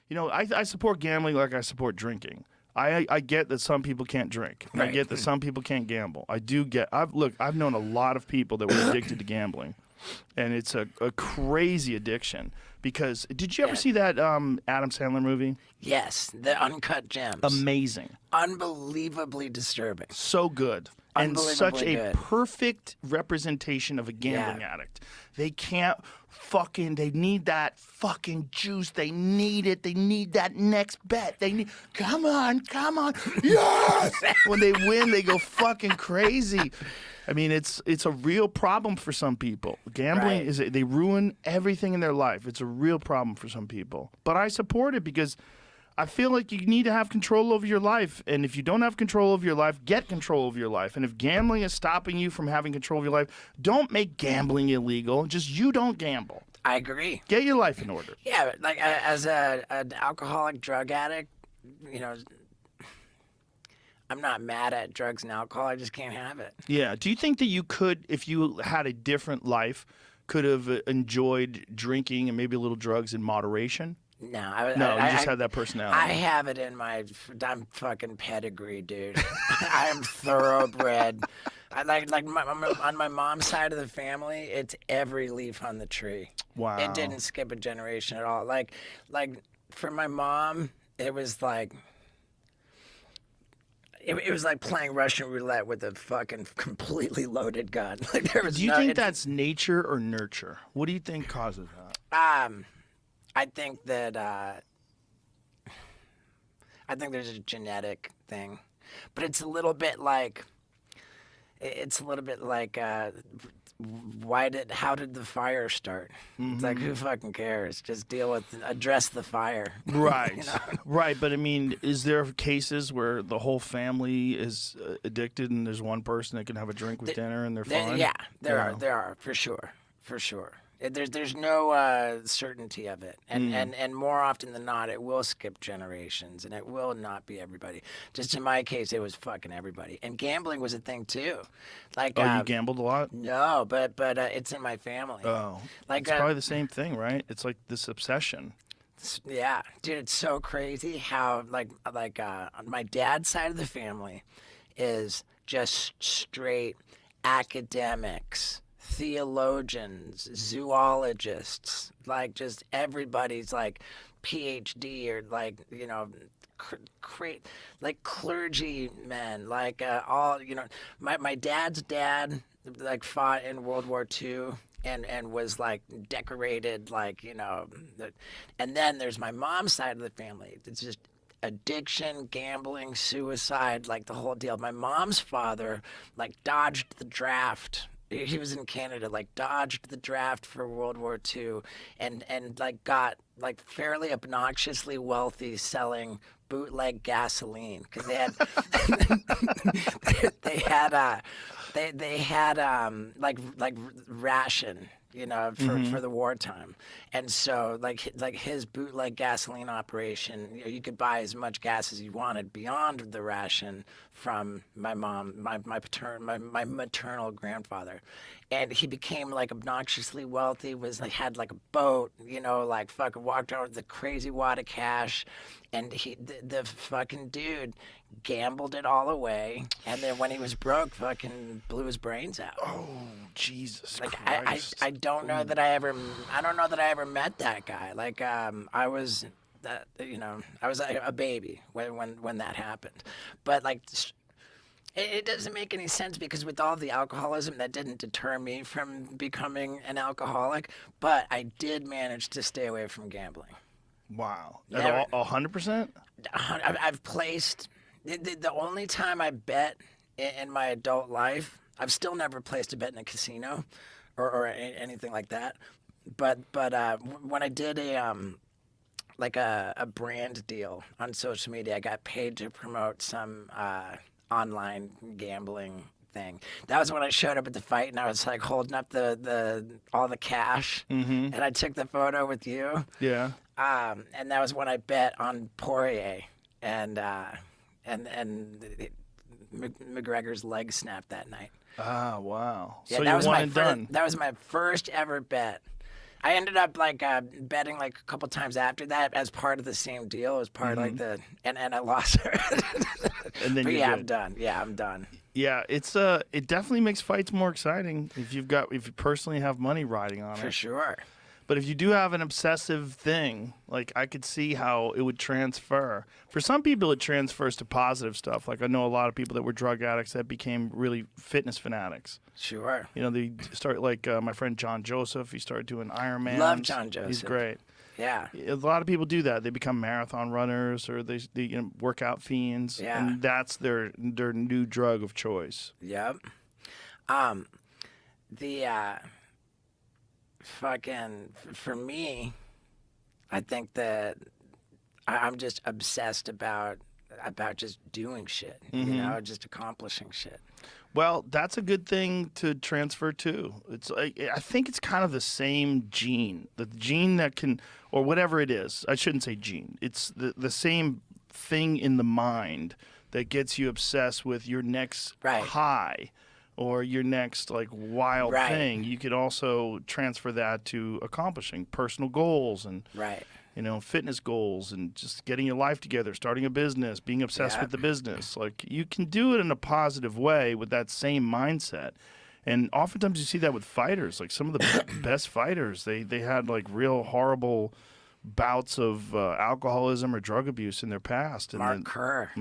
You know, I support gambling like I support drinking. I get that some people can't drink. And I get that some people can't gamble. I do get. I've known a lot of people that were addicted to gambling, and it's a crazy addiction. Because did you ever see that Adam Sandler movie? Yes, the Uncut Gems. Amazing. Unbelievably disturbing. So good. And such a perfect representation of a gambling addict. They can't they need that fucking juice. They need it. They need that next bet. They need, come on. Yes! When they win, they go fucking crazy. I mean, it's a real problem for some people. Gambling they ruin everything in their life. It's a real problem for some people. But I support it because I feel like you need to have control over your life. And if you don't have control over your life, get control over your life. And if gambling is stopping you from having control of your life, don't make gambling illegal. Just you don't gamble. I agree. Get your life in order. Yeah, like as an alcoholic drug addict, you know, I'm not mad at drugs and alcohol. I just can't have it. Yeah. Do you think that you could, if you had a different life, could have enjoyed drinking and maybe a little drugs in moderation? No, you just had that personality. I have it in I'm fucking pedigree, dude. I am thoroughbred. On my mom's side of the family, it's every leaf on the tree. Wow. It didn't skip a generation at all. Like for my mom, it was like it was like playing Russian roulette with a fucking completely loaded gun. Like there was. Do you think that's nature or nurture? What do you think causes that? I think that there's a genetic thing, but it's a little bit like how did the fire start? Mm-hmm. It's like, who fucking cares? Just address the fire. Right. You know? Right. But I mean, is there cases where the whole family is addicted and there's one person that can have a drink with dinner and they're fine? Yeah, there are, for sure. There's no certainty of it, and more often than not, it will skip generations, and it will not be everybody. Just in my case, it was fucking everybody, and gambling was a thing too. Like, you gambled a lot? No, but it's in my family. Oh, like it's probably the same thing, right? It's like this obsession. Yeah, dude, it's so crazy how on my dad's side of the family is just straight academics, theologians, zoologists, like just everybody's like PhD or like, you know, like clergy men, like all, you know, my dad's dad like fought in World War II and was like decorated, like, you know, and then there's my mom's side of the family. It's just addiction, gambling, suicide, like the whole deal. My mom's father like dodged the draft. He was in Canada, like dodged the draft for World War II and like got like fairly obnoxiously wealthy selling bootleg gasoline because they had they had like ration, you know, for the wartime. And so like his bootleg gasoline operation, you know, you could buy as much gas as you wanted beyond the ration from my mom, my maternal grandfather. And he became like obnoxiously wealthy, was like had like a boat, you know, like fucking walked around with a crazy wad of cash. And the fucking dude gambled it all away, and then when he was broke, fucking blew his brains out. Oh, Jesus like, Christ! I don't know that I don't know that I ever met that guy. Like I was, you know, I was like a baby when that happened, but like. It doesn't make any sense because with all the alcoholism, that didn't deter me from becoming an alcoholic, but I did manage to stay away from gambling. Wow. At 100%? I've placed, the only time I bet in my adult life, I've still never placed a bet in a casino or anything like that. But when I did a brand deal on social media, I got paid to promote some online gambling thing. That was when I showed up at the fight and I was like holding up all the cash, and I took the photo with you. Yeah. And that was when I bet on Poirier, and McGregor's leg snapped that night. Ah, wow. Yeah, so that you was won and done. That was my first ever bet. I ended up like betting like a couple times after that as part of the same deal, as part of like the and I lost her. And then But you're yeah, good. I'm done. Yeah, I'm done. Yeah, it definitely makes fights more exciting if you personally have money riding on For it. sure. But if you do have an obsessive thing, like I could see how it would transfer. For some people, it transfers to positive stuff. Like I know a lot of people that were drug addicts that became really fitness fanatics. Sure. You know, they start like my friend Jon Joseph. He started doing Ironman. Love Jon Joseph. He's great. Yeah. A lot of people do that. They become marathon runners or they workout fiends. Yeah. And that's their new drug of choice. Yep. The fucking for me, I think that I'm just obsessed about just doing shit. You know, just accomplishing shit. Well, that's a good thing to transfer too. It's like, I think it's kind of the same gene, the gene that can, or whatever it is. I shouldn't say gene. It's the same thing in the mind that gets you obsessed with your next high or your next like wild thing. You could also transfer that to accomplishing personal goals and fitness goals and just getting your life together, starting a business, being obsessed with the business. Like you can do it in a positive way with that same mindset. And oftentimes you see that with fighters. Like some of the best fighters, they had like real horrible bouts of alcoholism or drug abuse in their past. And Mark Kerr.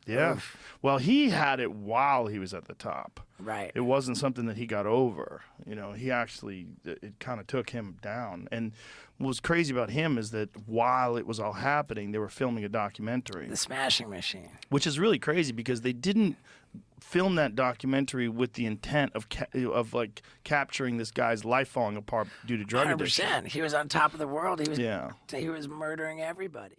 Yeah. Oof. Well, he had it while he was at the top. Right. It wasn't something that he got over. You know, he actually, it kind of took him down. And what was crazy about him is that while it was all happening, they were filming a documentary. The Smashing Machine. Which is really crazy because they didn't film that documentary with the intent of capturing this guy's life falling apart due to drug addiction. 100%. He was on top of the world. He was Yeah. He was murdering everybody.